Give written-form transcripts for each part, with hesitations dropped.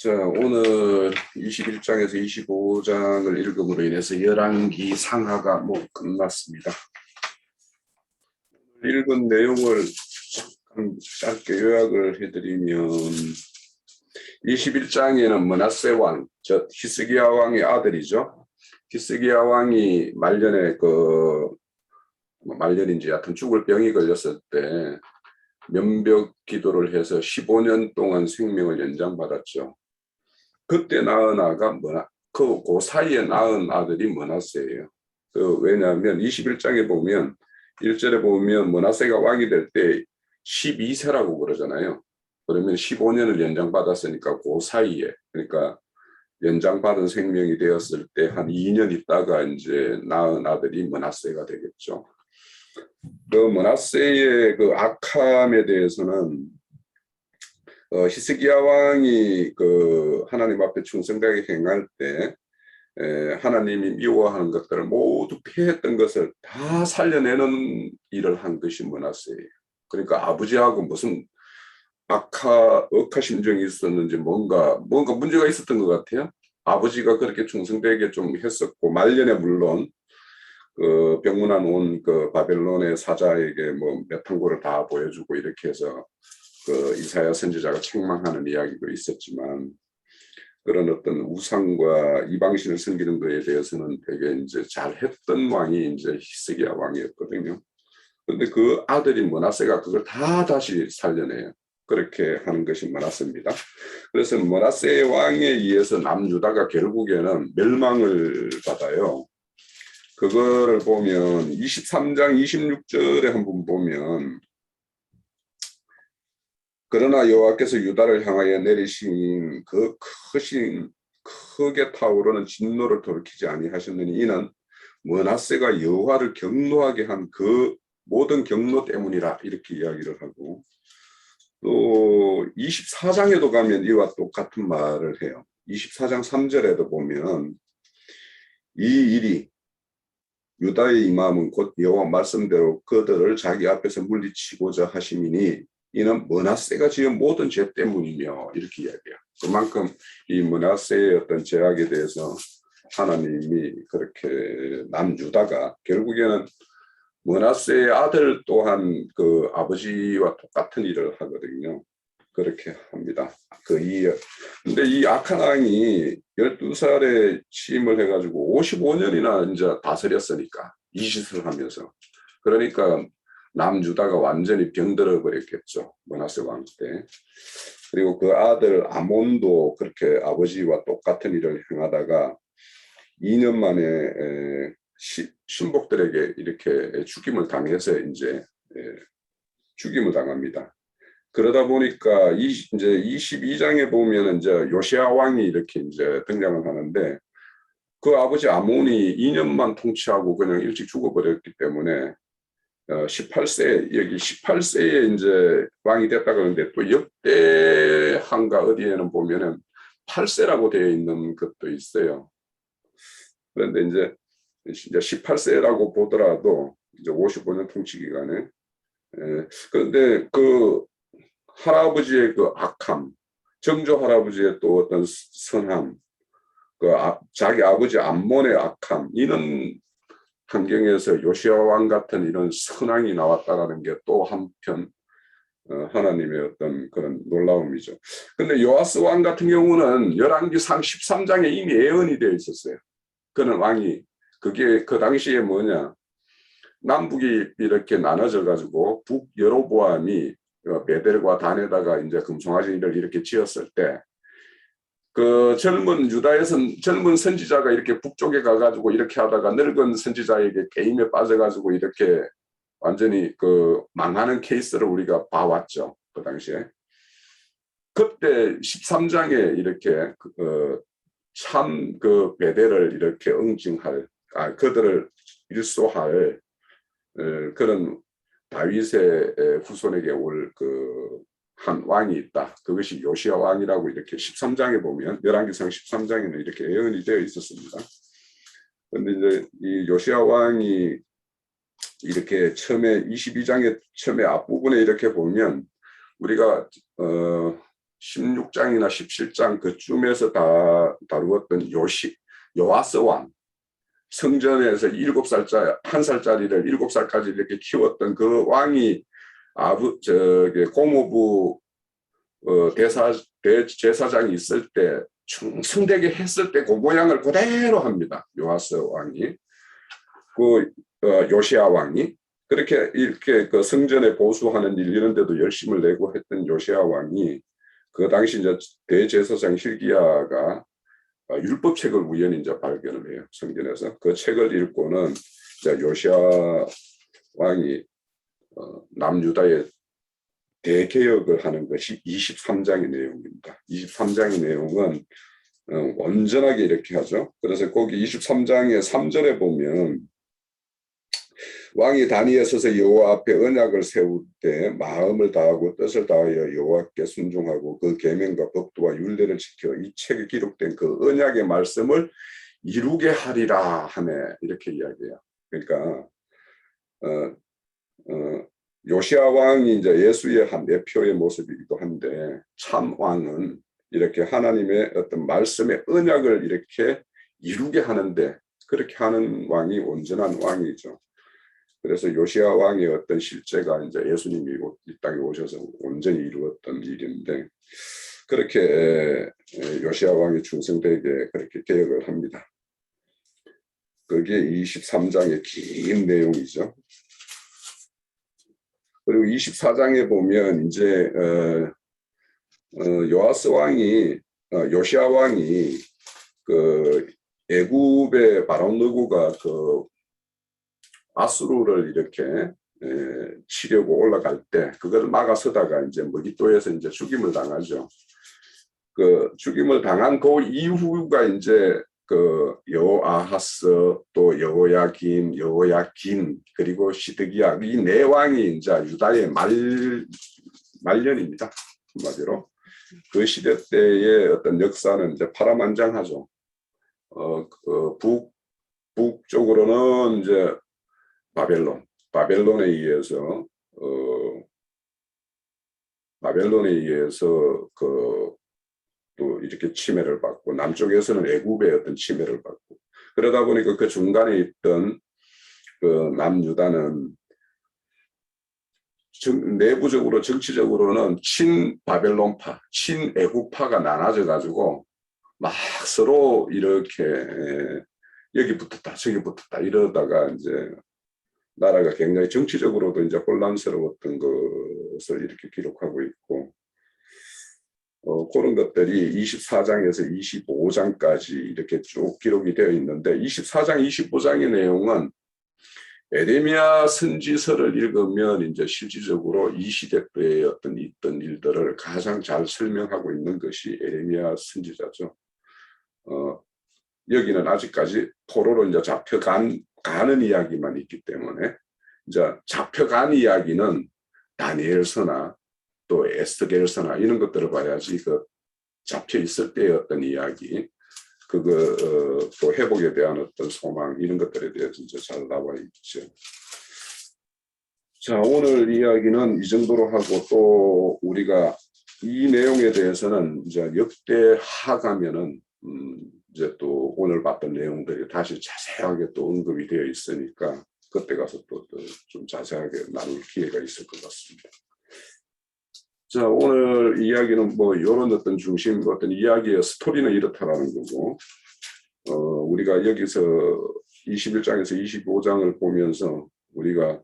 자, 오늘 21장에서 25장을 읽음으로 인해서 열왕기 상하가 끝났습니다. 읽은 내용을 잠깐 짧게 요약을 해드리면 21장에는 므낫세 왕, 즉 히스기야 왕의 아들이죠. 히스기야 왕이 말년인지 하여튼 죽을 병이 걸렸을 때 면벽 기도를 해서 15년 동안 생명을 연장받았죠. 그때 낳은 아가 그 사이에 낳은 아들이 므낫세예요. 왜냐하면 21장에 보면 1절에 보면 므낫세가 왕이 될 때 12세라고 그러잖아요. 그러면 15년을 연장받았으니까 그 사이에, 그러니까 연장받은 생명이 되었을 때 한 2년 있다가 이제 낳은 아들이 므낫세가 되겠죠. 그 므낫세의 그 악함에 대해서는 히스기야 왕이 하나님 앞에 충성되게 행할 때 하나님이 미워하는 것들을 모두 피했던 것을 다 살려내는 일을 한 것이 므낫세예요. 그러니까 아버지하고 무슨 억하 심정이 있었는지 뭔가 문제가 있었던 것 같아요. 아버지가 그렇게 충성되게 좀 했었고, 말년에 물론 병문안 온 바벨론의 사자에게 메탄고를 다 보여주고 이렇게 해서 이사야 선지자가 책망하는 이야기도 있었지만, 그런 어떤 우상과 이방신을 섬기는 것에 대해서는 되게 이제 잘했던 왕이 이제 히스기야 왕이었거든요. 그런데 그 아들이 므낫세가 그걸 다 다시 살려내요. 그렇게 하는 것이 므낫세입니다. 그래서 므낫세 왕에 의해서 남유다가 결국에는 멸망을 받아요. 그거를 보면 23장 26절에 한번 보면, 그러나 여호와께서 유다를 향하여 내리신 그 크게 타오르는 진노를 돌이키지 아니하셨느니 이는 므낫세가 여호와를 경노하게 한 그 모든 경노 때문이라, 이렇게 이야기를 하고, 또 24장에도 가면 이와 똑같은 말을 해요. 24장 3절에도 보면 이 일이 유다의 임함은 곧 여호와 말씀대로 그들을 자기 앞에서 물리치고자 하심이니 이는 므낫세가 지은 모든 죄 때문이며, 이렇게 이야기해요. 그만큼 이 므낫세의 어떤 죄악에 대해서 하나님이 그렇게 남유다가 결국에는 므낫세의 아들 또한 그 아버지와 똑같은 일을 하거든요. 그렇게 합니다. 근데 이 악한 왕이 12살에 취임을 해가지고 55년이나 이제 다스렸으니까, 이 짓을 하면서. 그러니까 남유다가 완전히 병들어 버렸겠죠. 므낫세 왕 때. 그리고 그 아들 아몬도 그렇게 아버지와 똑같은 일을 행하다가 2년 만에 신복들에게 이렇게 죽임을 당해서 이제 죽임을 당합니다. 그러다 보니까 이제 22장에 보면 이제 요시야 왕이 이렇게 이제 등장을 하는데, 그 아버지 아몬이 2년만 통치하고 그냥 일찍 죽어버렸기 때문에 여기 18세에 이제 왕이 됐다 그러는데, 또 역대한가 어디에는 보면은 8세라고 되어 있는 것도 있어요. 그런데 이제 18세라고 보더라도 이제 55년 통치 기간에, 그런데 그 할아버지의 그 악함, 정조 할아버지의 또 어떤 선함, 자기 아버지 암몬의 악함, 이런 환경에서 요시야 왕 같은 이런 선왕이 나왔다라는 게 또 한편 하나님의 어떤 그런 놀라움이죠. 근데 요아스 왕 같은 경우는 열왕기상 13장에 이미 예언이 되어 있었어요. 그는 왕이, 그게 그 당시에 뭐냐, 남북이 이렇게 나눠져 가지고 북 여로보암이 베델과 단에다가 이제 금송아지를 이렇게 지었을 때, 그 젊은 유다에선 젊은 선지자가 이렇게 북쪽에 가가지고 이렇게 하다가 늙은 선지자에게 게임에 빠져가지고 이렇게 완전히 망하는 케이스를 우리가 봐왔죠. 그 당시에. 그때 13장에 이렇게 참 베델을 이렇게 응징할, 그들을 일소할 그런 다윗의 후손에게 올 한 왕이 있다. 그것이 요시야 왕이라고 이렇게 13장에 보면, 열왕기상 13장에는 이렇게 예언이 되어 있었습니다. 그런데 이제 이 요시야 왕이 이렇게 처음에 22장의 처음에 앞부분에 이렇게 보면, 우리가 16장이나 17장 그쯤에서 다루었던 요아스 왕, 성전에서 7살짜리, 1살짜리를 7살까지 이렇게 키웠던 그 왕이 고모부 대제사장이 있을 때 충성되게 했을 때 그 모양을 그대로 합니다. 요아스 왕이, 요시야 왕이 그렇게 이렇게 그 성전에 보수하는 일 이런 데도 열심을 내고 했던 요시야 왕이 그 당시 이제 대제사장 hil기야가 율법책을 우연히 이제 발견을 해요. 성전에서 그 책을 읽고는 이제 요시야 왕이 남유다의 대개혁을 하는 것이 23장의 내용입니다. 23장의 내용은 온전하게 이렇게 하죠. 그래서 거기 23장의 3절에 보면 왕이 단위에 서서 여호와 앞에 언약을 세울 때 마음을 다하고 뜻을 다하여 여호와께 순종하고 그 계명과 법도와 율례를 지켜 이 책에 기록된 그 언약의 말씀을 이루게 하리라 하네, 이렇게 이야기해요. 그러니까 요시야 왕이 이제 예수의 한 대표의 모습이기도 한데 참 왕은 이렇게 하나님의 어떤 말씀의 언약을 이렇게 이루게 하는데 그렇게 하는 왕이 온전한 왕이죠. 그래서 요시야 왕의 어떤 실제가 이제 예수님이 이 땅에 오셔서 온전히 이루었던 일인데 그렇게 요시야 왕이 충성되게 그렇게 개혁을 합니다. 그게 23장의 긴 내용이죠. 그리고 24장에 보면 이제 요아스 왕이 요시야 왕이 그 애굽의 바론 느고가 그 아수르를 이렇게 치려고 올라갈 때 그걸 막아서다가 이제 머깃도에서 이제 죽임을 당하죠. 그 죽임을 당한 그 이후가 이제 그 여호아하스 또 여호야김 그리고 시드기야 이 네 왕이 이제 유다의 말년입니다. 한마디로 그 시대 때의 어떤 역사는 이제 파란만장하죠. 북쪽으로는 이제 바벨론에 의해서 또 이렇게 침해를 받고 남쪽에서는 애굽의 어떤 침해를 받고 그러다 보니까 그 중간에 있던 그 남유다는 내부적으로 정치적으로는 친바벨론파, 친애굽파가 나눠져 가지고 막 서로 이렇게 여기 붙었다 저기 붙었다 이러다가 이제 나라가 굉장히 정치적으로도 이제 혼란스러웠던 것을 이렇게 기록하고 있고 그런 것들이 24장에서 25장까지 이렇게 쭉 기록이 되어 있는데 24장, 25장의 내용은 에레미야 선지서를 읽으면 이제 실질적으로 이 시대 때의 어떤 있던 일들을 가장 잘 설명하고 있는 것이 에레미야 선지자죠. 여기는 아직까지 포로로 이제 가는 이야기만 있기 때문에 이제 잡혀간 이야기는 다니엘서나 또 에스겔서나 이런 것들을 봐야지 그 잡혀 있을 때의 어떤 이야기 또 회복에 대한 어떤 소망 이런 것들에 대해서 이제 잘 나와 있죠. 자, 오늘 이야기는 이 정도로 하고 또 우리가 이 내용에 대해서는 이제 역대하 가면은 이제 또 오늘 봤던 내용들이 다시 자세하게 또 언급이 되어 있으니까 그때 가서 또 좀 자세하게 나눌 기회가 있을 것 같습니다. 자, 오늘 이야기는 뭐 이런 어떤 중심 어떤 이야기의 스토리는 이렇다라는 거고 우리가 여기서 21장에서 25장을 보면서 우리가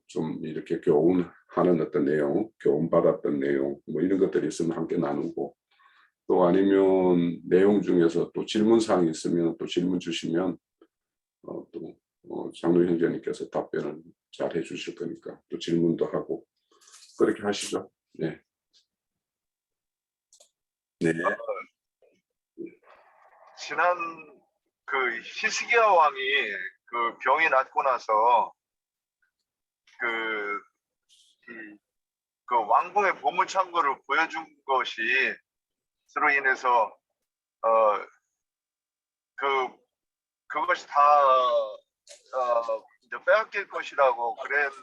좀 이렇게 교훈하는 어떤 내용, 교훈받았던 내용 뭐 이런 것들이 있으면 함께 나누고 또 아니면 내용 중에서 또 질문사항이 있으면 또 질문 주시면 또 장로 형제님께서 답변을 잘 해주실 거니까 또 질문도 하고 그렇게 하시죠. 네. 네. 지난 그 히스기야 왕이 그 병이 낫고 나서 그 왕궁의 보물창고를 보여준 것이 서로 인해서 그것이 다 이제 빼앗길 것이라고 그랬는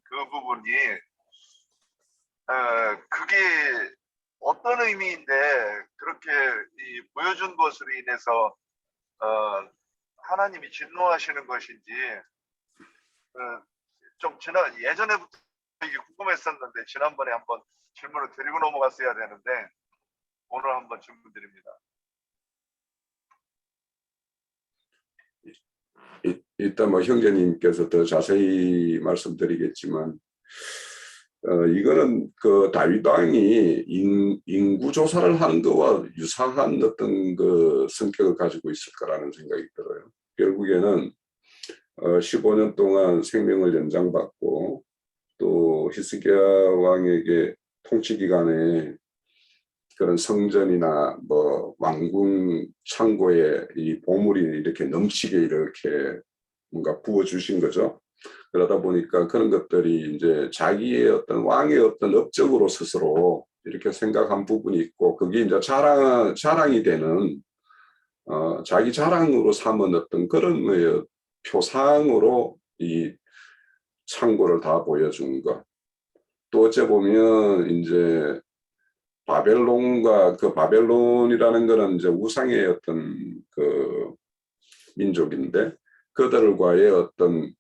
그 부분이 그게 어떤 의미인데 그렇게 보여준 것으로 인해서 하나님이 진노하시는 것인지 좀 예전에부터 이게 궁금했었는데 지난번에 한번 질문을 드리고 넘어갔어야 되는데 오늘 한번 질문 드립니다. 일단 뭐 형제님께서 더 자세히 말씀드리겠지만 이거는 그 다윗 왕이 인구 조사를 하는 것과 유사한 어떤 그 성격을 가지고 있을 거라는 생각이 들어요. 결국에는 15년 동안 생명을 연장받고 또 히스기야 왕에게 통치 기간에 그런 성전이나 뭐 왕궁 창고에 이 보물이 이렇게 넘치게 이렇게 뭔가 부어주신 거죠. 그러다 보니까 그런 것들이 이제 자기의 어떤 왕의 어떤 업적으로 스스로 이렇게 생각한 부분이 있고 그게 이제 자랑이 되는 자기 자랑으로 삼은 어떤 그런 표상으로 이 창고를 다 보여준 것. 또 어째 보면 이제 바벨론과 그 바벨론이라는 거는 이제 우상의 어떤 그 민족인데 그들과의 어떤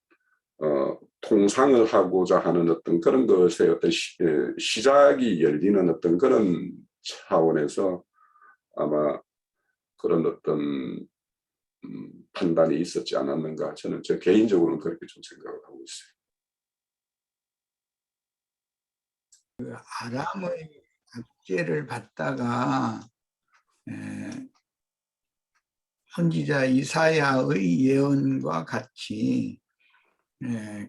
통상을 하고자 하는 어떤 그런 것의 어떤 시작이 열리는 어떤 그런 차원에서 아마 그런 어떤 판단이 있었지 않았는가 저는 제 개인적으로는 그렇게 좀 생각을 하고 있어요. 아람의 압제를 받다가 선지자 이사야의 예언과 같이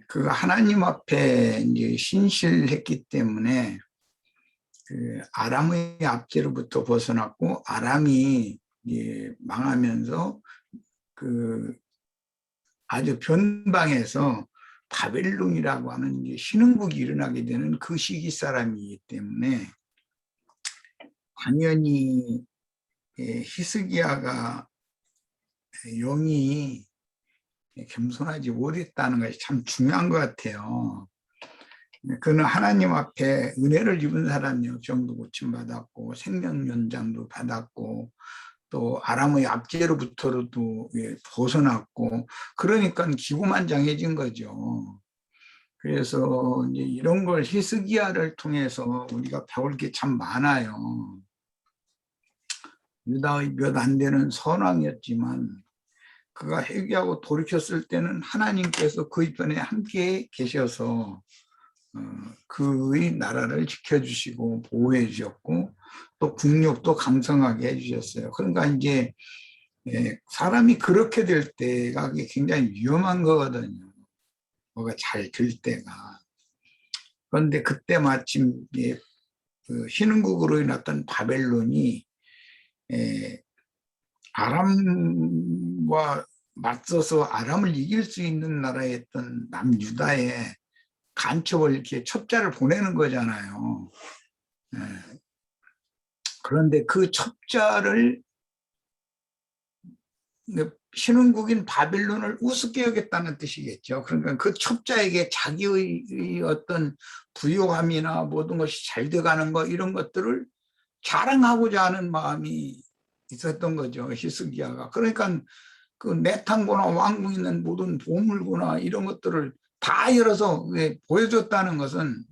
그 하나님 앞에 이제 신실했기 때문에 그 아람의 압제로부터 벗어났고 아람이 이제 망하면서 그 아주 변방에서 바벨론이라고 하는 이제 신흥국이 일어나게 되는 그 시기 사람이기 때문에 당연히 히스기야가 영이 겸손하지 못했다는 것이 참 중요한 것 같아요. 그는 하나님 앞에 은혜를 입은 사람이요. 병도 고침받았고 생명 연장도 받았고 또 아람의 압제로부터도 벗어났고 그러니까 기고만장해진 거죠. 그래서 이제 이런 걸 히스기야를 통해서 우리가 배울 게 참 많아요. 유다의 몇 안 되는 선왕이었지만 그가 회개하고 돌이켰을 때는 하나님께서 그의 편에 함께 계셔서 그의 나라를 지켜주시고 보호해 주셨고 또 국력도 강성하게 해주셨어요. 그러니까 이제 사람이 그렇게 될 때가 굉장히 위험한 거거든요. 뭐가 잘 될 때가. 그런데 그때 마침 그 신흥국으로 인했던 바벨론이 아람과 맞서서 아람을 이길 수 있는 나라였던 남유다에 간첩을 이렇게 첩자를 보내는 거잖아요. 그런데 그 첩자를 신흥국인 바벨론을 우습게 여겼다는 뜻이겠죠. 그러니까 그 첩자에게 자기의 어떤 부요함이나 모든 것이 잘 돼가는 거 이런 것들을 자랑하고자 하는 마음이 있었던 거죠. 히스기야가. 그러니까 그 내탕고나 왕궁 있는 모든 보물고나 이런 것들을 다 열어서 보여줬다는 것은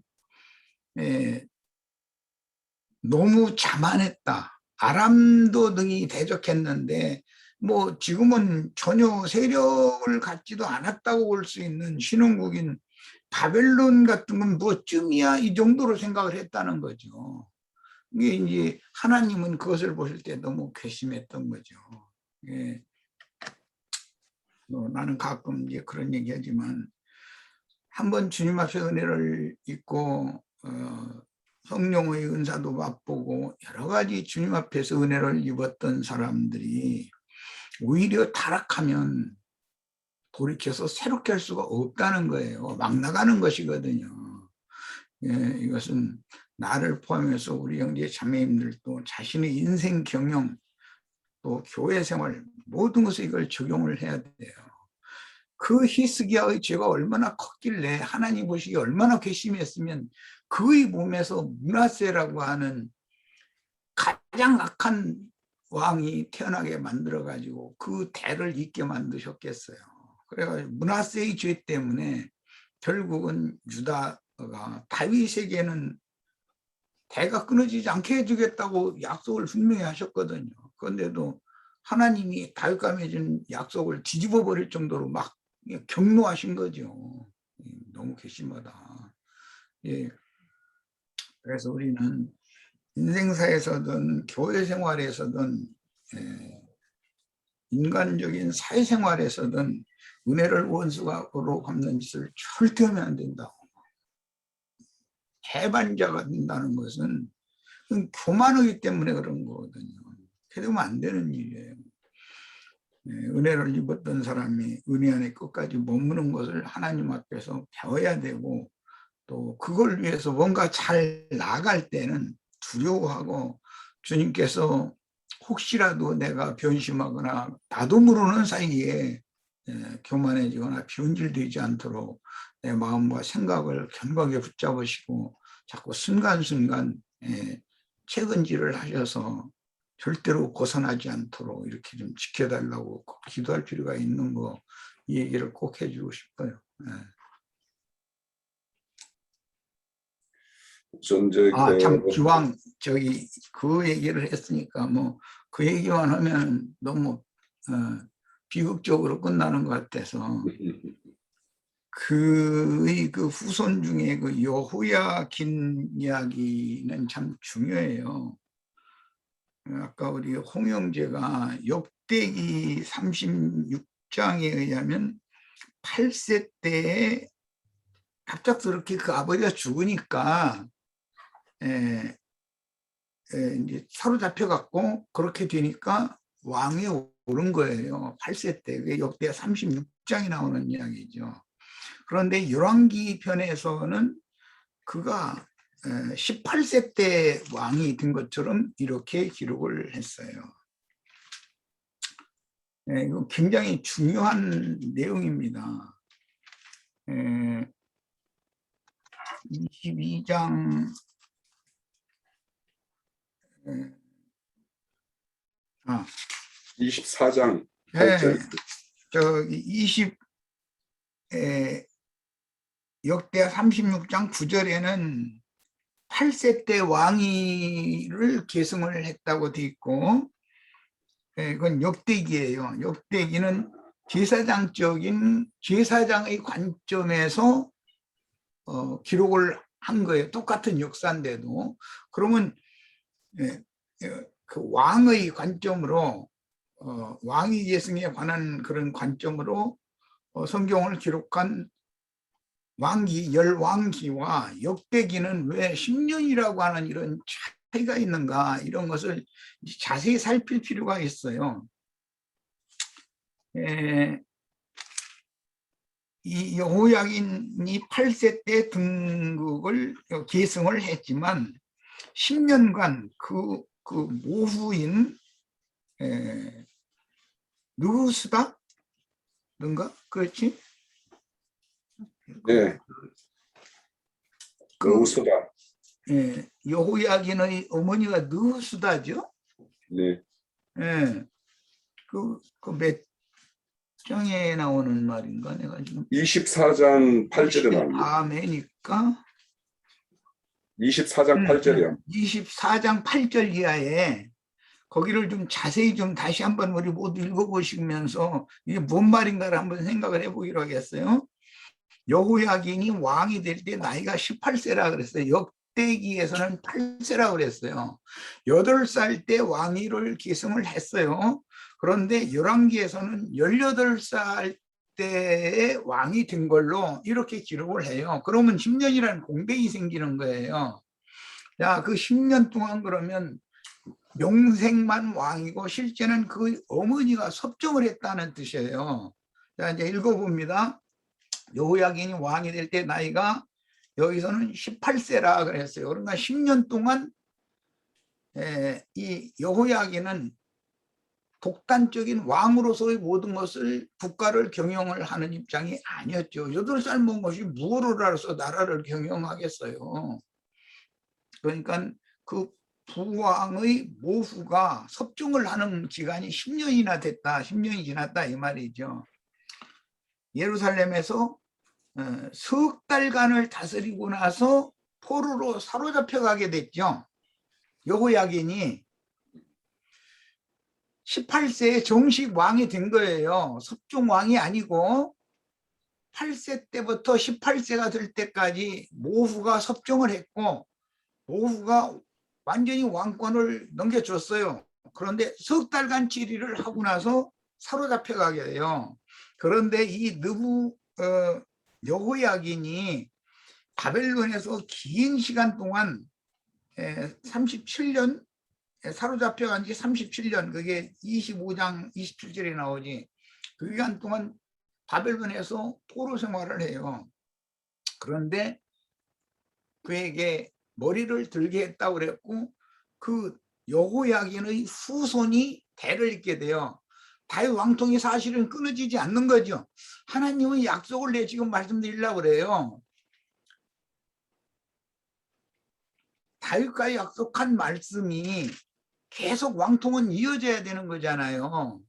너무 자만했다. 아람도 등이 대적했는데 뭐 지금은 전혀 세력을 갖지도 않았다고 볼 수 있는 신흥국인 바벨론 같은 건 뭐쯤이야 이 정도로 생각을 했다는 거죠. 이게 이제 하나님은 그것을 보실 때 너무 괘씸했던 거죠. 예. 나는 가끔 이제 그런 얘기하지만 한번 주님 앞에 은혜를 입고 성령의 은사도 맛보고 여러 가지 주님 앞에서 은혜를 입었던 사람들이 오히려 타락하면 돌이켜서 새롭게 할 수가 없다는 거예요. 막 나가는 것이거든요. 예, 이것은 나를 포함해서 우리 형제 자매님들도 자신의 인생 경영 또 교회 생활 모든 것에 이걸 적용을 해야 돼요. 그 히스기야의 죄가 얼마나 컸길래 하나님 보시기에 얼마나 괘씸했으면 그의 몸에서 므낫세라고 하는 가장 악한 왕이 태어나게 만들어 가지고 그 대를 잇게 만드셨겠어요. 그래가지고 므낫세의 죄 때문에 결국은 유다가 다윗에게는 대가 끊어지지 않게 해주겠다고 약속을 분명히 하셨거든요. 그런데도 하나님이 다윗과 맺은 약속을 뒤집어 버릴 정도로 막 경노하신 거죠. 너무 괘씸하다. 예. 그래서 우리는 인생사에서든 교회 생활에서든 인간적인 사회생활에서든 은혜를 원수로 갚는 짓을 절대 하면 안 된다고. 해반자가 된다는 것은 교만하기 때문에 그런 거거든요. 그러면 안 되는 일이에요. 은혜를 입었던 사람이 은혜 안에 끝까지 머무는 것을 하나님 앞에서 배워야 되고, 또 그걸 위해서 뭔가 잘 나갈 때는 두려워하고, 주님께서 혹시라도 내가 변심하거나 나도 모르는 사이에 교만해지거나 변질되지 않도록 내 마음과 생각을 견고하게 붙잡으시고 자꾸 순간순간 책은질을 하셔서 절대로 벗어나지 않도록 이렇게 좀 지켜달라고 꼭 기도할 필요가 있는 거, 이 얘기를 꼭 해주고 싶어요. 참 기왕 그 얘기를 했으니까 뭐 그 얘기만 하면 너무 비극적으로 끝나는 것 같아서, 그의 그 후손 중에 그 여호야긴 이야기는 참 중요해요. 아까 우리 홍영재가 역대기 36장에 의하면 8세 때에 갑작스럽게 그 아버지가 죽으니까 이제 사로잡혀갖고 그렇게 되니까 왕에 오른 거예요. 8세 때. 그게 역대 36장이 나오는 이야기죠. 그런데 열왕기 편에서는 그가 18세 때 왕이 된 것처럼 이렇게 기록을 했어요. 이거 굉장히 중요한 내용입니다. 22장 24장 8절. 역대 36장 9절에는 8세 때 왕위를 계승을 했다고 돼 있고, 그건 역대기예요. 역대기는 제사장의 관점에서 기록을 한 거예요. 똑같은 역사인데도. 그러면 그 왕의 관점으로, 왕위 계승에 관한 그런 관점으로 성경을 기록한 왕기, 열왕기와 역대기는 왜 10년이라고 하는 이런 차이가 있는가, 이런 것을 자세히 살필 필요가 있어요. 이 여호야긴이 8세 때 등극을 계승을 했지만 10년간 그 모후인 느후스다인가? 그렇지? 네. 느후스다. 여호야긴의 어머니가 느후스다죠? 네. 그 몇 장에 나오는 말인가? 내가 지금 24장 8절에 나옵니다. 다음에니까 24장 8절이요. 24장 8절 이하에 거기를 좀 자세히 좀 다시 한번 우리 모두 읽어보시면서 이게 뭔 말인가를 한번 생각을 해보기로 하겠어요. 여호야긴이 왕이 될 때 나이가 18세라 그랬어요. 역대기에서는 8세라 그랬어요. 8살 때 왕위를 계승을 했어요. 그런데 열왕기에서는 18살 때에 왕이 된 걸로 이렇게 기록을 해요. 그러면 10년이라는 공백이 생기는 거예요. 자, 그 10년 동안 그러면 명색만 왕이고 실제는 그 어머니가 섭정을 했다는 뜻이에요. 자, 이제 읽어봅니다. 여호야긴이 왕이 될 때 나이가 여기서는 18세라 그랬어요. 그러니까 10년 동안 이 여호야긴은 독단적인 왕으로서의 모든 것을, 국가를 경영을 하는 입장이 아니었죠. 8살 먹은 것이 무엇을 알아서 나라를 경영하겠어요. 그러니까 그 부왕의 모후가 섭종을 하는 기간이 10년이나 됐다. 10년이 지났다 이 말이죠. 예루살렘에서 석 달간을 다스리고 나서 포로로 사로잡혀 가게 됐죠. 여호야긴이 18세에 정식 왕이 된 거예요. 섭종 왕이 아니고 8세 때부터 18세가 될 때까지 모후가 섭종을 했고 모후가 완전히 왕권을 넘겨줬어요. 그런데 석 달간 치리를 하고 나서 사로잡혀 가게 돼요. 그런데 이 여호야긴이 바벨론에서 긴 시간 동안 37년 사로잡혀 간 지 37년, 그게 25장 27절에 나오지. 그 기간 동안 바벨론에서 포로 생활을 해요. 그런데 그에게 머리를 들게 했다고 그랬고 그 여호야긴의 후손이 대를 잇게 돼요. 다윗 왕통이 사실은 끊어지지 않는 거죠. 하나님의 약속을 내 지금 말씀드리려고 그래요. 다윗과 약속한 말씀이 계속 왕통은 이어져야 되는 거잖아요.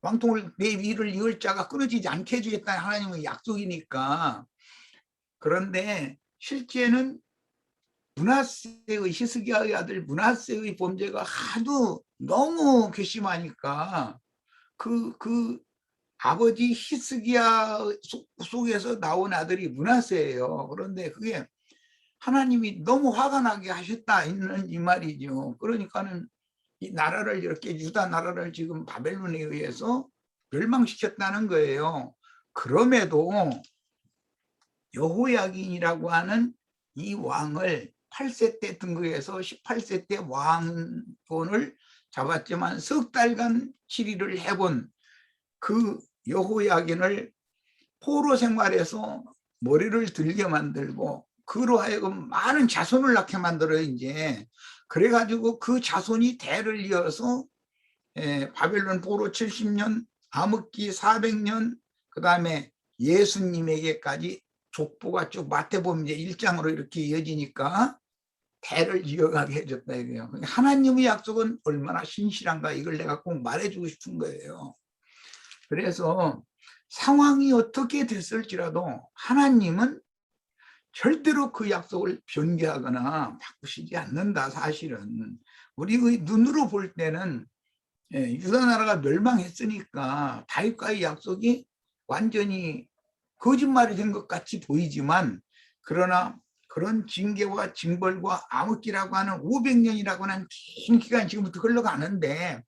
왕통을 내 위를 이을 자가 끊어지지 않게 해주겠다는 하나님의 약속이니까. 그런데 실제는 므낫세의 히스기야의 아들 므낫세의 범죄가 하도 너무 괘씸하니까 그 아버지 히스기야 속에서 나온 아들이 므낫세예요. 그런데 그게 하나님이 너무 화가 나게 하셨다 있는 이 말이죠. 그러니까는 이 나라를 이렇게 유다 나라를 지금 바벨론에 의해서 멸망시켰다는 거예요. 그럼에도 여호야긴이라고 하는 이 왕을 8세 때 등극해서 18세 때 왕권을 잡았지만 석 달간 치리를 해본 그 여호야긴을 포로 생활에서 머리를 들게 만들고 그로 하여금 많은 자손을 낳게 만들어요. 이제 그래가지고 그 자손이 대를 이어서 바벨론 포로 70년, 암흑기 400년, 그 다음에 예수님에게까지 족보가 쭉 마태복음 이제 1장으로 이렇게 이어지니까 대를 이어가게 해줬다 이거예요. 하나님의 약속은 얼마나 신실한가 이걸 내가 꼭 말해주고 싶은 거예요. 그래서 상황이 어떻게 됐을지라도 하나님은 절대로 그 약속을 변개하거나 바꾸시지 않는다. 사실은 우리의 눈으로 볼 때는 유다 나라가 멸망했으니까 다윗과의 약속이 완전히 거짓말이 된 것 같이 보이지만 그러나 그런 징계와 징벌과 암흑기라고 하는 500년이라고 하는 긴 기간이 지금부터 흘러가는데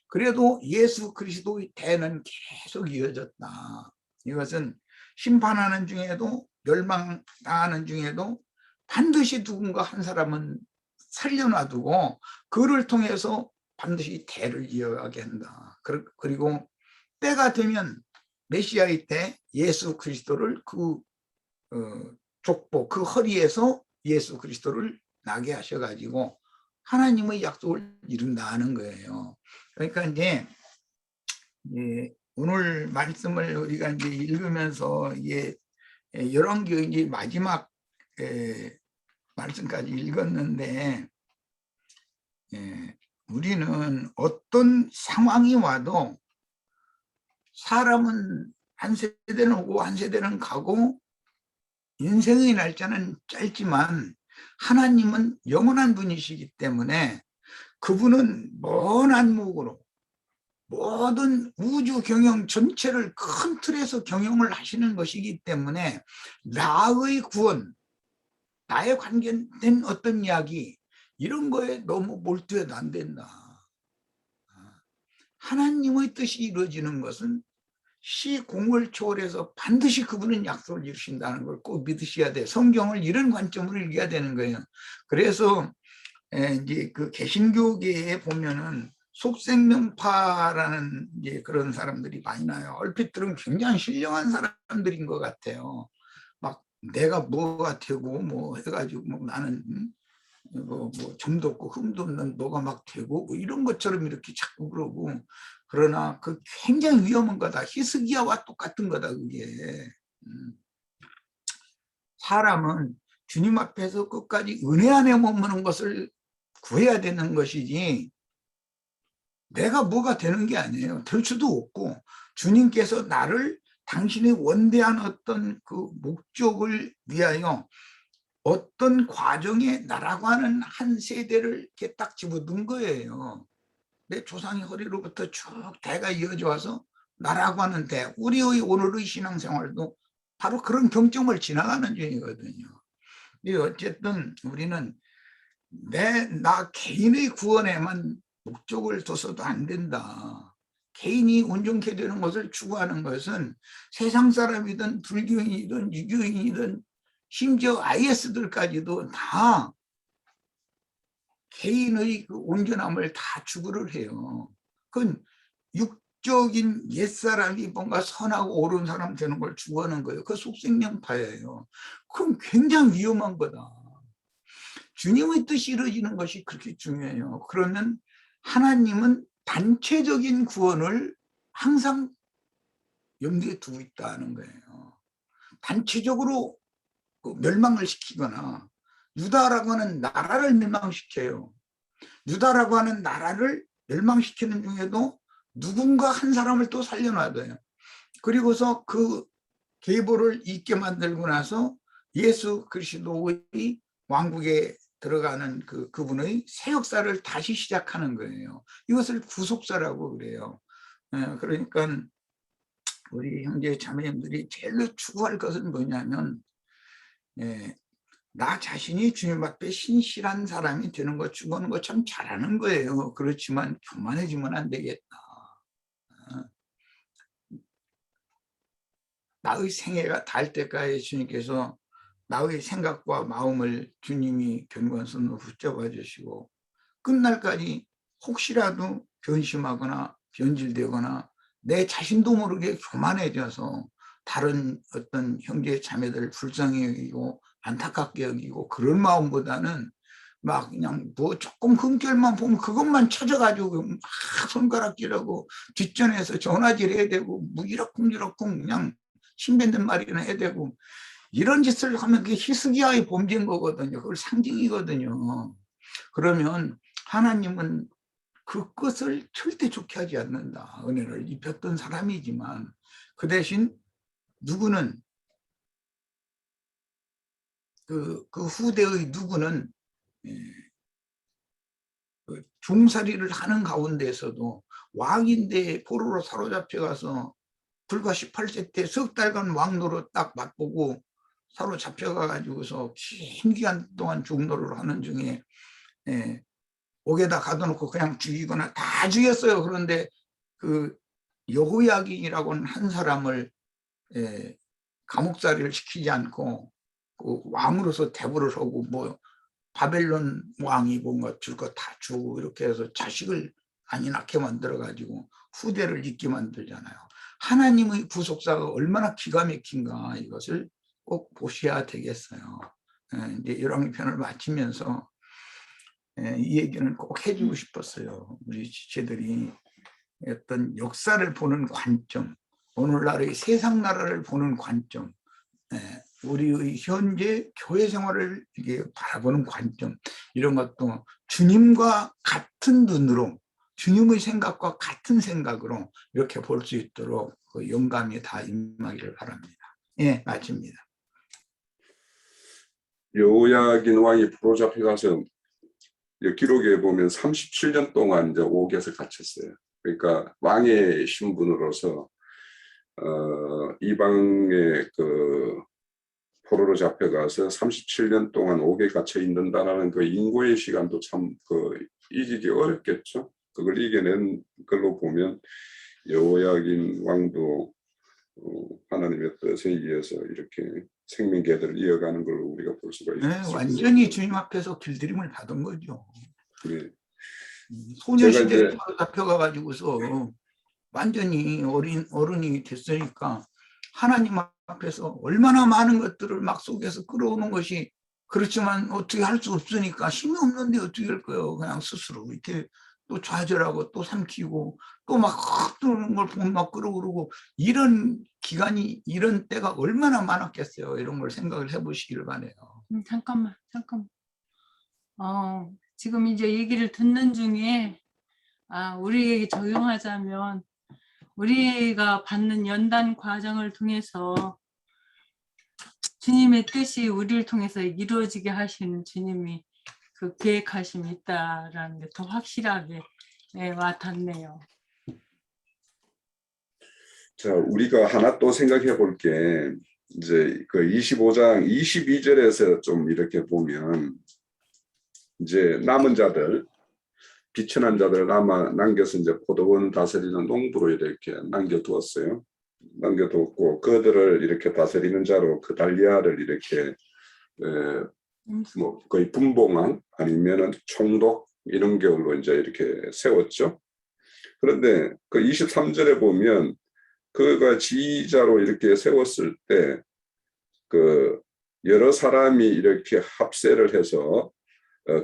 그래도 예수 그리스도의 대는 계속 이어졌다. 이것은 심판하는 중에도 멸망당하는 중에도 반드시 누군가 한 사람은 살려놔두고 그를 통해서 반드시 대를 이어가게 한다. 그리고 때가 되면 메시아의 때 예수 그리스도를 그 족보 그 허리에서 예수 그리스도를 나게 하셔가지고 하나님의 약속을 이룬다는 거예요. 그러니까 이제 오늘 말씀을 우리가 이제 읽으면서 열왕기 이제 마지막 말씀까지 읽었는데 우리는 어떤 상황이 와도 사람은 한 세대는 오고 한 세대는 가고 인생의 날짜는 짧지만 하나님은 영원한 분이시기 때문에 그분은 먼 안목으로 모든 우주 경영 전체를 큰 틀에서 경영을 하시는 것이기 때문에 나의 구원, 나에 관계된 어떤 이야기 이런 거에 너무 몰두해도 안 된다. 하나님의 뜻이 이루어지는 것은 시공을 초월해서 반드시 그분은 약속을 이루신다는 걸 꼭 믿으셔야 돼. 성경을 이런 관점으로 읽어야 되는 거예요. 그래서 이제 그 개신교계에 보면은 속생명파라는 이제 그런 사람들이 많이 나요. 얼핏 들으면 굉장히 신령한 사람들인 것 같아요. 막 내가 뭐가 되고 뭐 해가지고 뭐 나는 뭐 점도 없고 흠도 없는 뭐가 막 되고 뭐 이런 것처럼 이렇게 자꾸 그러고 그러나 그 굉장히 위험한 거다. 히스기야와 똑같은 거다 그게. 사람은 주님 앞에서 끝까지 은혜 안에 머무는 것을 구해야 되는 것이지 내가 뭐가 되는 게 아니에요. 될 수도 없고 주님께서 나를 당신의 원대한 어떤 그 목적을 위하여 어떤 과정에 나라고 하는 한 세대를 이렇게 딱 집어넣은 거예요. 내 조상의 허리로부터 쭉 대가 이어져 와서 나라고 하는 대, 우리의 오늘의 신앙생활도 바로 그런 경점을 지나가는 중이거든요. 어쨌든 우리는 나 개인의 구원에만 목적을 둬서도 안 된다. 개인이 온전케 되는 것을 추구하는 것은 세상 사람이든 불교인이든 유교인이든 심지어 IS들까지도 다 개인의 그 온전함을 다 추구를 해요. 그건 육적인 옛사람이 뭔가 선하고 옳은 사람 되는 걸 추구하는 거예요. 그 속생명파예요. 그럼 굉장히 위험한 거다. 주님의 뜻이 이루어지는 것이 그렇게 중요해요. 그러면 하나님은 단체적인 구원을 항상 염두에 두고 있다는 거예요. 단체적으로 멸망을 시키거나 유다라고 하는 나라를 멸망시켜요. 유다라고 하는 나라를 멸망시키는 중에도 누군가 한 사람을 또 살려놔둬요. 그리고서 그 계보를 잇게 만들고 나서 예수 그리스도의 왕국에 들어가는 그분의 새 역사를 다시 시작하는 거예요. 이것을 구속사라고 그래요. 그러니까 우리 형제 자매님들이 제일 추구할 것은 뭐냐면 나 자신이 주님 앞에 신실한 사람이 되는 거 추구하는 거 참 잘하는 거예요. 그렇지만 교만해지면 안 되겠다. 나의 생애가 닿을 때까지 주님께서 나의 생각과 마음을 주님이 견고한 붙잡아 주시고 끝날까지 혹시라도 변심하거나 변질되거나 내 자신도 모르게 교만해져서 다른 어떤 형제 자매들을 불쌍히 여기고 안타깝게 여기고 그런 마음보다는 막 그냥 뭐 조금 흠결만 보면 그것만 찾아가지고 막 손가락질하고 뒷전에서 전화질 해야 되고 뭐 이러쿵저러쿵 그냥 신변된 말이나 해야 되고 이런 짓을 하면 그게 히스기야의 범죄인 거거든요. 그걸 상징이거든요. 그러면 하나님은 그 것을 절대 좋게 하지 않는다. 은혜를 입혔던 사람이지만 그 대신 누구는 그 후대의 누구는 종살이를 하는 가운데에서도 왕인데 포로로 사로잡혀가서 불과 18세 때 석 달간 왕노로 딱 맛보고 사로잡혀가지고서 긴 기간 동안 중노를 하는 중에 옥에다 가둬놓고 그냥 죽이거나 다 죽였어요. 그런데 그 여호야긴이라고 한 사람을 감옥살이를 시키지 않고 그 왕으로서 대부를 하고 뭐 바벨론 왕이 뭔가 줄 거 다 주고 이렇게 해서 자식을 안 낳게 만들어 가지고 후대를 잇게 만들잖아요. 하나님의 구속사가 얼마나 기가 막힌가 이것을 꼭 보셔야 되겠어요. 이제 1학년편을 마치면서 이 얘기는 꼭 해주고 싶었어요. 우리 지체들이 어떤 역사를 보는 관점, 오늘날의 세상 나라를 보는 관점, 우리의 현재 교회 생활을 이게 바라보는 관점, 이런 것도 주님과 같은 눈으로, 주님의 생각과 같은 생각으로 이렇게 볼 수 있도록 그 영감이 다 임하기를 바랍니다. 예, 마칩니다. 여호야긴 왕이 포로 잡혀가서 기록에 보면 37년 동안 이제 옥에서 갇혔어요. 그러니까 왕의 신분으로서 이방의 그 포로로 잡혀가서 37년 동안 옥에 갇혀 있는다라는 그 인고의 시간도 참 이기기 어렵겠죠. 그걸 이겨낸 걸로 보면 여호야긴 왕도 하나님의 뜻에 의해서 이렇게 생명계들을 이어가는 걸 우리가 볼 수가 있습니다. 완전히 주님 앞에서 길들임을 받은 거죠. 네. 소녀시대에 잡혀가가지고서 완전히 어른이 됐으니까 하나님 앞에서 얼마나 많은 것들을 막 속에서 끌어오는 것이, 그렇지만 어떻게 할 수 없으니까 힘이 없는데 어떻게 할 거예요. 그냥 스스로 이렇게 또 좌절하고 또 삼키고 또 막 그런 걸 보면 막 끌어오르고, 이런 기간이, 이런 때가 얼마나 많았겠어요. 이런 걸 생각을 해보시기를 바래요. 잠깐만. 지금 이제 얘기를 듣는 중에 우리에게 적용하자면 우리가 받는 연단 과정을 통해서 주님의 뜻이 우리를 통해서 이루어지게 하시는 주님이 그 계획하심이 있다라는 게 더 확실하게 와닿네요. 자, 우리가 하나 또 생각해 볼 게 이제 그 25장 22절에서 좀 이렇게 보면 이제 남은 자들 비천한 자들을 남겨서 이제 포도원 다스리는 농부로 이렇게 남겨두었어요. 남겨두었고 그들을 이렇게 다스리는 자로 그 달리아를 이렇게 뭐 거의 분봉왕 아니면은 총독 이런 결로 이제 이렇게 세웠죠. 그런데 그 23절에 보면 그가 지휘자로 이렇게 세웠을 때 그 여러 사람이 이렇게 합세를 해서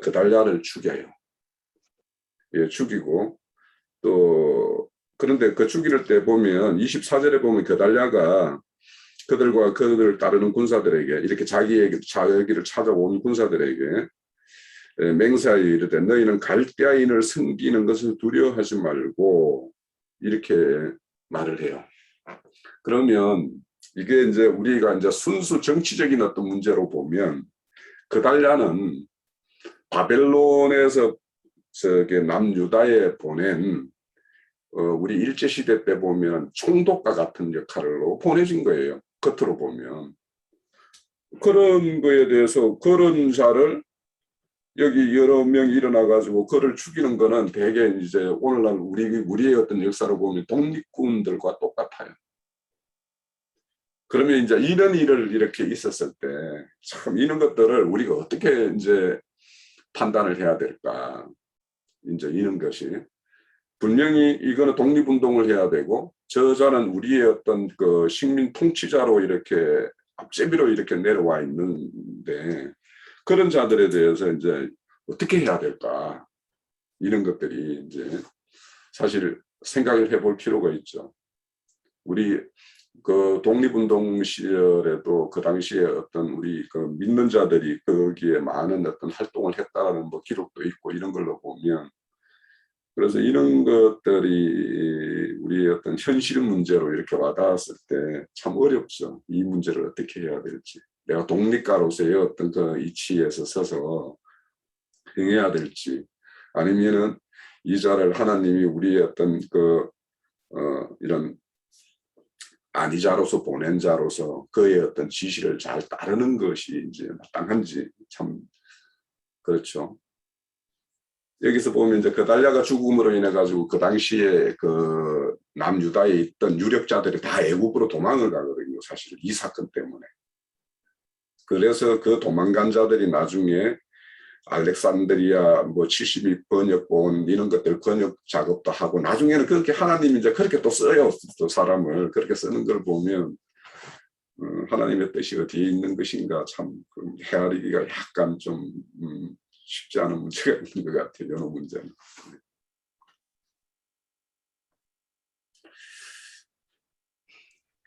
그 달리아를 죽여요. 예, 죽이고 또 그런데 그 죽일 때 보면 24절에 보면 그 달리아가 그들과 그들을 따르는 군사들에게 이렇게 자기를 찾아온 군사들에게 맹세하여 이르되 너희는 갈대아인을 섬기는 것을 두려워하지 말고 이렇게 말을 해요. 그러면 이게 이제 우리가 이제 순수 정치적인 어떤 문제로 보면 그 달리아는 바벨론에서 저기 남유다에 보낸 우리 일제시대 때 보면 총독과 같은 역할로 보내진 거예요. 겉으로 보면. 그런 거에 대해서 그런 자를 여기 여러 명이 일어나가지고 그를 죽이는 거는 대개 이제 오늘날 우리의 어떤 역사로 보면 독립군들과 똑같아요. 그러면 이제 이런 일을 이렇게 있었을 때 참 이런 것들을 우리가 어떻게 이제 판단을 해야 될까? 이제 이런 것이 분명히 이거는 독립운동을 해야 되고 저자는 우리의 어떤 그 식민 통치자로 이렇게 앞제비로 이렇게 내려와 있는데 그런 자들에 대해서 이제 어떻게 해야 될까? 이런 것들이 이제 사실 생각을 해볼 필요가 있죠. 우리 그 독립운동 시절에도 그 당시에 어떤 우리 그 믿는 자들이 거기에 많은 어떤 활동을 했다라는 뭐 기록도 있고 이런 걸로 보면 그래서 이런 것들이 우리의 어떤 현실 문제로 이렇게 와닿았을 때 참 어렵죠. 이 문제를 어떻게 해야 될지. 내가 독립가로서의 어떤 그 이치에서 서서 행해야 될지 아니면은 이 자를 하나님이 우리의 어떤 그 이런 아니자로서 보낸 자로서 그의 어떤 지시를 잘 따르는 것이 이제 마땅한지 참 그렇죠. 여기서 보면 이제 그 달랴가 죽음으로 인해 가지고 그 당시에 그 남유다에 있던 유력자들이 다 애국으로 도망을 가거든요. 사실 이 사건 때문에. 그래서 그 도망간 자들이 나중에 알렉산드리아 뭐 72번역본 이런 것들 번역 작업도 하고 나중에는 그렇게 하나님이 이제 그렇게 또 써요. 또 사람을 그렇게 쓰는 걸 보면 하나님의 뜻이 어디에 있는 것인가 참 헤아리기가 약간 좀 쉽지 않은 문제가 있는 것 같아요. 여러 문제는.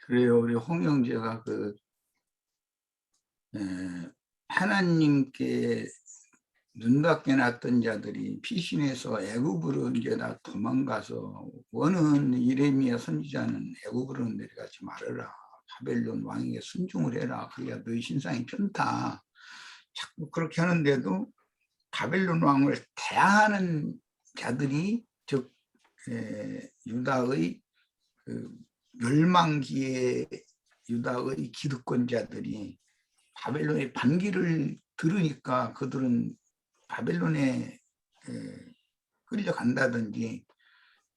그래요. 우리 홍 형제가 하나님께 눈밖에 났던 자들이 피신해서 애굽으로 이제 다 도망가서 원은 이레미야 선지자는 애굽으로 내려가지 말아라. 바벨론 왕에게 순종을 해라. 그래야 너희 신상이 편타. 자꾸 그렇게 하는데도 바벨론 왕을 대항하는 자들이 즉 유다의 그 멸망기에 유다의 기득권자들이 바벨론의 반기를 들으니까 그들은 바벨론에 끌려간다든지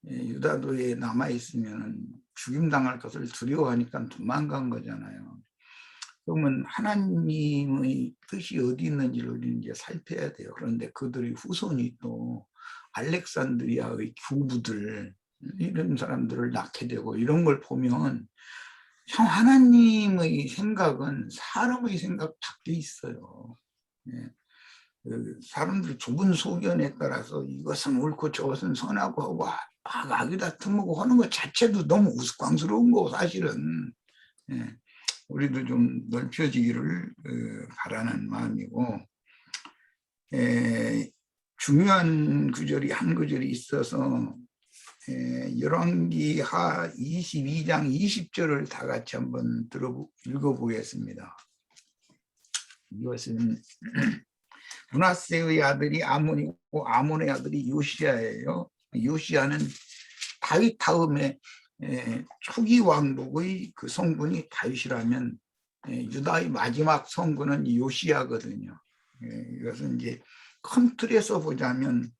유다도에 남아있으면 죽임당할 것을 두려워하니까 도망간 거잖아요. 그러면 하나님의 뜻이 어디 있는지를 우리는 이제 살펴야 돼요. 그런데 그들의 후손이 또 알렉산드리아의 교부들 이런 사람들을 낳게 되고 이런 걸 보면 참 하나님의 생각은 사람의 생각 밖에 있어요. 사람들이 좁은 소견에 따라서 이것은 옳고 저것은 선하고 하고 막 악이다 틈하고 하는 것 자체도 너무 우스꽝스러운 거고 사실은 우리도 좀 넓혀지기를 바라는 마음이고 중요한 구절이 한 구절이 있어서 열왕기하 22장 20절을 다 같이 한번 읽어보겠습니다. 이것은 므낫세의 아들이 아몬이고 아몬의 아들이 요시야예요. 요시야는 다윗 다음에 초기 왕국의 그 성군이 다윗이라면 유다의 마지막 성군은 요시야거든요. 이것은 이제 큰 틀에서 보자면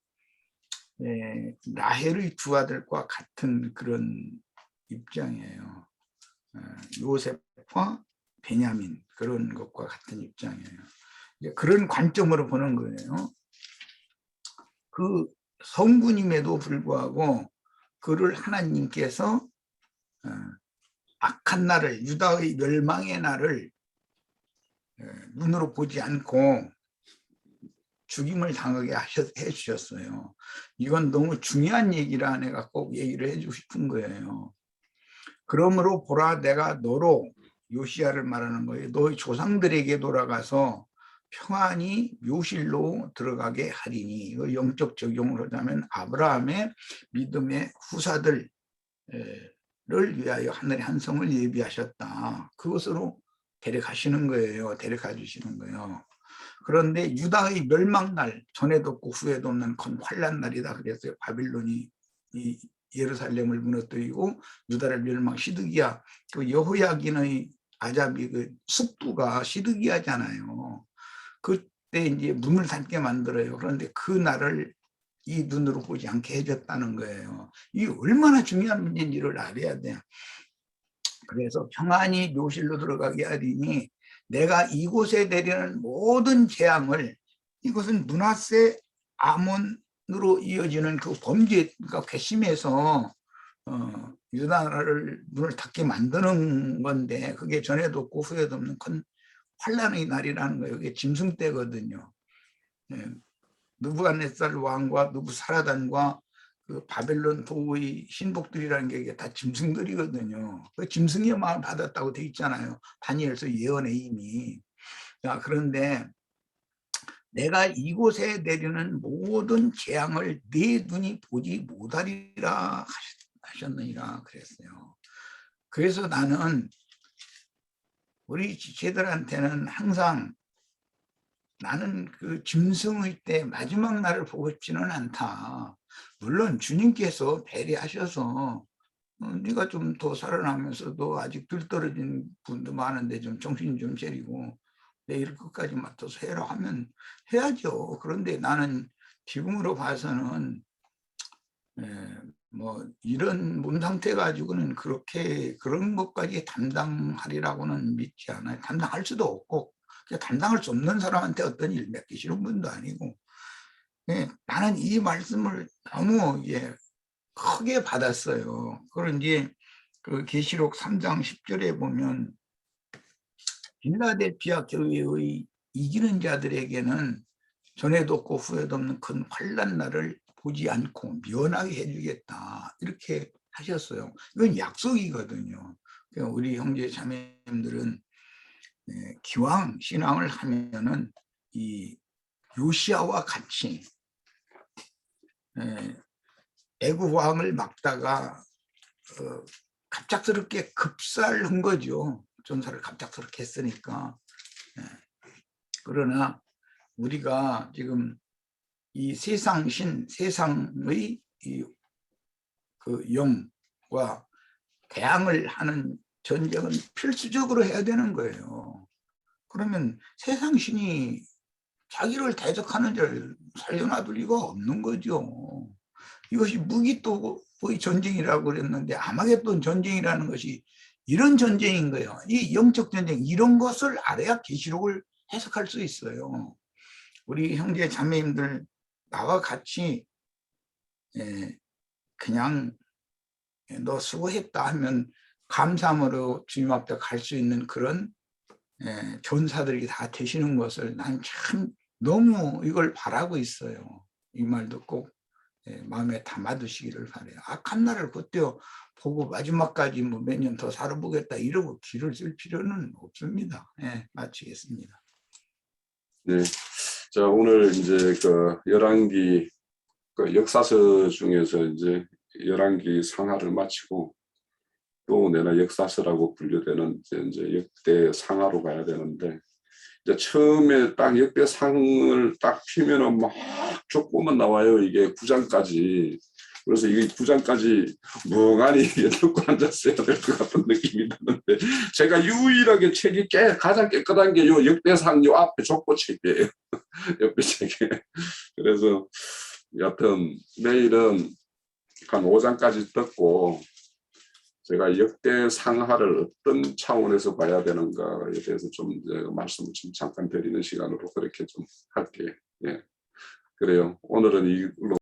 라헬의 두 아들과 같은 그런 입장이에요. 요셉과 베냐민 그런 것과 같은 입장이에요. 그런 관점으로 보는 거예요. 그 성군임에도 불구하고 그를 하나님께서 악한 날을, 유다의 멸망의 날을 눈으로 보지 않고 죽임을 당하게 해주셨어요. 이건 너무 중요한 얘기라 내가 꼭 얘기를 해주고 싶은 거예요. 그러므로 보라, 내가 너로, 요시야를 말하는 거예요. 너희 조상들에게 돌아가서 평안히 묘실로 들어가게 하리니, 영적 적용을 하자면 아브라함의 믿음의 후사들을 위하여 하늘의 한 성을 예비하셨다. 그것으로 데려가시는 거예요. 데려가 주시는 거예요. 그런데 유다의 멸망날, 전에도 없고 후에도 없는 큰 환난 날이다 그랬어요. 바빌론이 이 예루살렘을 무너뜨리고 유다를 멸망, 시드기야, 그 여호야긴의 아잡이 그 숙부가 시드기야잖아요. 그때 이제 문을 닫게 만들어요. 그런데 그 날을 이 눈으로 보지 않게 해줬다는 거예요. 이게 얼마나 중요한 문제인지를 알아야 돼요. 그래서 평안히 묘실로 들어가게 하리니 내가 이곳에 내리는 모든 재앙을, 이것은 므낫세 아몬으로 이어지는 그 범죄, 그러니까 괘씸해서 유다를 문을 닫게 만드는 건데, 그게 전에도 없고 후에도 없는 큰 환란의 날이라는 거예요. 이게 짐승 때거든요. 느부갓네살 왕과 느부사라단과 그 바벨론 도의 신복들이라는 게 다 짐승들이거든요. 그 짐승의 마음을 받았다고 돼 있잖아요. 다니엘서 예언에 이미. 자, 그런데 내가 이곳에 내리는 모든 재앙을 네 눈이 보지 못하리라 하셨느니라 그랬어요. 그래서 나는 우리 지체들한테는 항상 나는 그 짐승의 때 마지막 날을 보고 싶지는 않다. 물론 주님께서 배려하셔서 네가 좀 더 살아나면서도 아직 덜 떨어진 분도 많은데 좀 정신 좀 차리고 내일 끝까지 맡아서 해라 하면 해야죠. 그런데 나는 지금으로 봐서는 뭐 이런 몸 상태 가지고는 그렇게 그런 것까지 담당하리라고는 믿지 않아요. 담당할 수도 없고 담당할 수 없는 사람한테 어떤 일 맡기시는 분도 아니고, 나는 이 말씀을 너무 크게 받았어요. 그런지 그 계시록 3장 10절에 보면 빌라델피아 교회의 이기는 자들에게는 전에도 없고 후에도 없는 큰 환난 날을 보지 않고 면하게 해주겠다, 이렇게 하셨어요. 이건 약속이거든요. 우리 형제 자매님들은 기왕 신앙을 하면은 이 요시야와 같이 애굽 왕을 막다가 갑작스럽게 급살한 거죠. 전사를 갑작스럽게 했으니까. 그러나 우리가 지금 이 세상의 그 영과 대항을 하는 전쟁은 필수적으로 해야 되는 거예요. 그러면 세상신이 자기를 대적하는 자를 살려놔둘 리가 없는 거죠. 이것이 무기토의 전쟁이라고 그랬는데 아마겟돈 전쟁이라는 것이 이런 전쟁인 거예요. 이 영적 전쟁, 이런 것을 알아야 계시록을 해석할 수 있어요. 우리 형제 자매님들 나와 같이 그냥 너 수고했다 하면 감사함으로 주님 앞에 갈 수 있는 그런 전사들이 다 되시는 것을 난 참 너무 이걸 바라고 있어요. 이 말도 꼭 마음에 담아두시기를 바라요. 악한 날을 그때 보고 마지막까지 뭐 몇 년 더 살아보겠다 이러고 길을 쓸 필요는 없습니다. 마치겠습니다. 네, 자, 오늘 이제 그 열왕기 그 역사서 중에서 이제 열왕기 상하를 마치고 또 내나 역사서라고 분류되는 이제 역대 상하로 가야 되는데, 이제 처음에 딱 역대 상을 딱 피면은 막 족보만 나와요. 이게 9장까지. 그래서 이게 9장까지 멍하니 듣고 앉았어야 될 것 같은 느낌이 드는데, 제가 유일하게 책이 가장 깨끗한 게 요 역대상 요 앞에 족보 책이에요. 옆에 책에. 그래서 여튼 내일은 한 5장까지 듣고 제가 역대 상하를 어떤 차원에서 봐야 되는가에 대해서 좀 이제 말씀을 좀 잠깐 드리는 시간으로 그렇게 좀 할게요. 예. 그래요. 오늘은 이걸로